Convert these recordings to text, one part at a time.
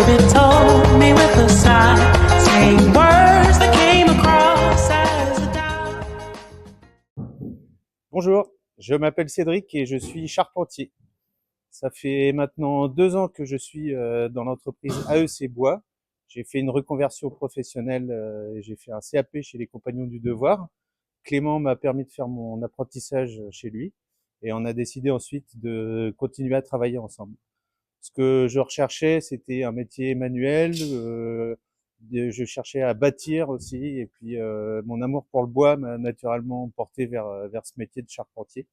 baby told me with a sigh, saying words that came across as a doubt. Bonjour, je m'appelle Cédric et je suis charpentier. Ça fait maintenant 2 ans que je suis dans l'entreprise AEC Bois. J'ai fait une reconversion professionnelle et j'ai fait un CAP chez les Compagnons du Devoir. Clément m'a permis de faire mon apprentissage chez lui et on a décidé ensuite de continuer à travailler ensemble. Ce que je recherchais, c'était un métier manuel. Je cherchais à bâtir aussi et puis mon amour pour le bois m'a naturellement porté vers ce métier de charpentier.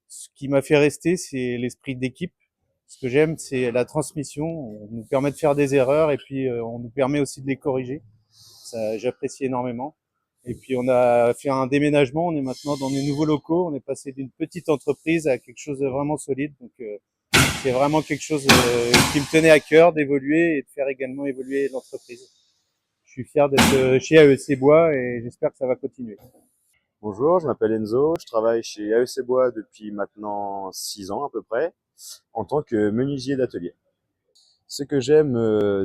Ce qui m'a fait rester, c'est l'esprit d'équipe. Ce que j'aime, c'est la transmission. On nous permet de faire des erreurs et puis on nous permet aussi de les corriger. Ça, j'apprécie énormément. Et puis on a fait un déménagement. On est maintenant dans des nouveaux locaux. On est passé d'une petite entreprise à quelque chose de vraiment solide. Donc c'est vraiment quelque chose qui me tenait à cœur d'évoluer et de faire également évoluer l'entreprise. Je suis fier d'être chez AEC Bois et j'espère que ça va continuer. Bonjour, je m'appelle Enzo, je travaille chez AEC Bois depuis maintenant 6 ans à peu près, en tant que menuisier d'atelier. Ce que j'aime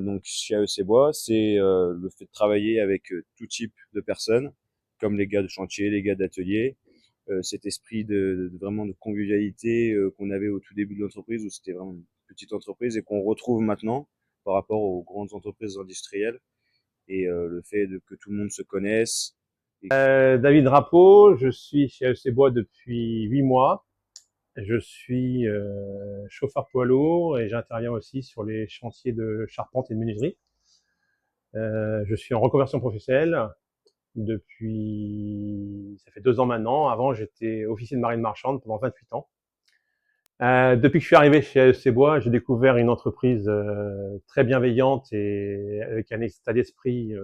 donc chez AEC Bois, c'est le fait de travailler avec tout type de personnes, comme les gars de chantier, les gars d'atelier, cet esprit de vraiment de convivialité qu'on avait au tout début de l'entreprise, où c'était vraiment une petite entreprise et qu'on retrouve maintenant par rapport aux grandes entreprises industrielles, et le fait que tout le monde se connaisse. David Drapeau, je suis chez AEC Bois depuis 8 mois. Je suis chauffeur poids lourd et j'interviens aussi sur les chantiers de charpente et de menuiserie. Je suis en reconversion professionnelle ça fait 2 ans maintenant. Avant, j'étais officier de marine marchande pendant 28 ans. Depuis que je suis arrivé chez AEC Bois, j'ai découvert une entreprise très bienveillante et avec un état d'esprit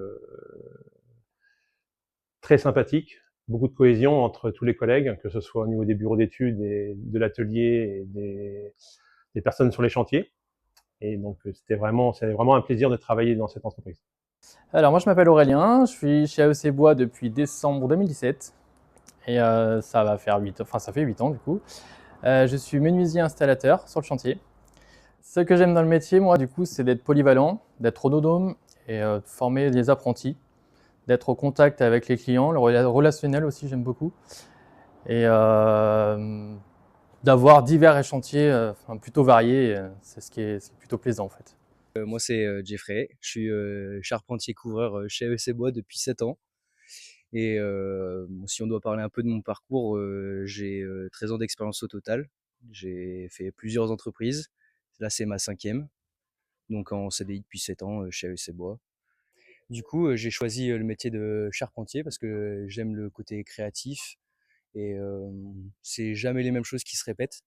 très sympathique, beaucoup de cohésion entre tous les collègues, que ce soit au niveau des bureaux d'études et de l'atelier et des personnes sur les chantiers. Et donc, c'était vraiment un plaisir de travailler dans cette entreprise. Alors moi je m'appelle Aurélien, je suis chez AEC Bois depuis décembre 2017 et ça fait 8 ans du coup. Je suis menuisier installateur sur le chantier. Ce que j'aime dans le métier, moi, du coup, c'est d'être polyvalent, d'être autonome et de former les apprentis, d'être au contact avec les clients, le relationnel aussi, j'aime beaucoup, et d'avoir divers chantiers plutôt variés, c'est ce qui est plutôt plaisant en fait. Moi, c'est Jeffrey. Je suis charpentier couvreur chez AEC Bois depuis 7 ans. Et bon, si on doit parler un peu de mon parcours, j'ai 13 ans d'expérience au total. J'ai fait plusieurs entreprises. Là, c'est ma 5e. Donc en CDI depuis 7 ans chez AEC Bois. Du coup, j'ai choisi le métier de charpentier parce que j'aime le côté créatif et c'est jamais les mêmes choses qui se répètent.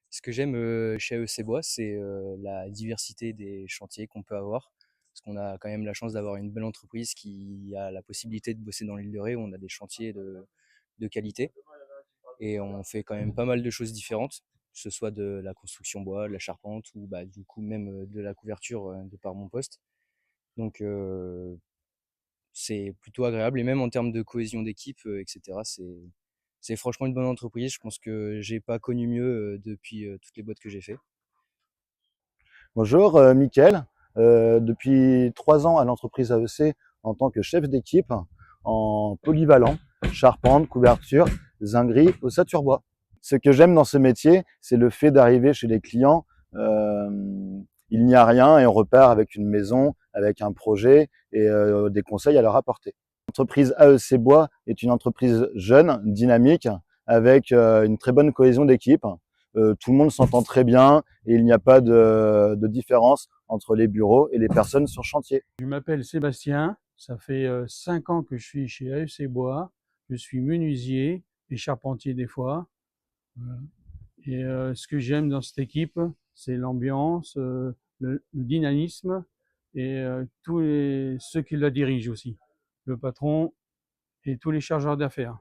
Ce que j'aime chez AEC Bois, c'est la diversité des chantiers qu'on peut avoir. Parce qu'on a quand même la chance d'avoir une belle entreprise qui a la possibilité de bosser dans l'île de Ré, où on a des chantiers de qualité. Et on fait quand même pas mal de choses différentes, que ce soit de la construction bois, de la charpente, ou bah, du coup même de la couverture de par mon poste. Donc c'est plutôt agréable. Et même en termes de cohésion d'équipe, etc., c'est franchement une bonne entreprise. Je pense que j'ai pas connu mieux depuis toutes les boîtes que j'ai fait. Bonjour, Mickaël. Depuis 3 ans à l'entreprise AEC en tant que chef d'équipe en polyvalent, charpente, couverture, zinguerie, ossature bois. Ce que j'aime dans ce métier, c'est le fait d'arriver chez les clients. Il n'y a rien et on repart avec une maison, avec un projet et des conseils à leur apporter. L'entreprise AEC Bois est une entreprise jeune, dynamique, avec une très bonne cohésion d'équipe. Tout le monde s'entend très bien et il n'y a pas de différence entre les bureaux et les personnes sur chantier. Je m'appelle Sébastien, ça fait 5 ans que je suis chez AEC Bois. Je suis menuisier et charpentier des fois. Voilà. Et ce que j'aime dans cette équipe, c'est l'ambiance, le dynamisme et tous ceux qui la dirigent aussi. Le patron et tous les chargeurs d'affaires.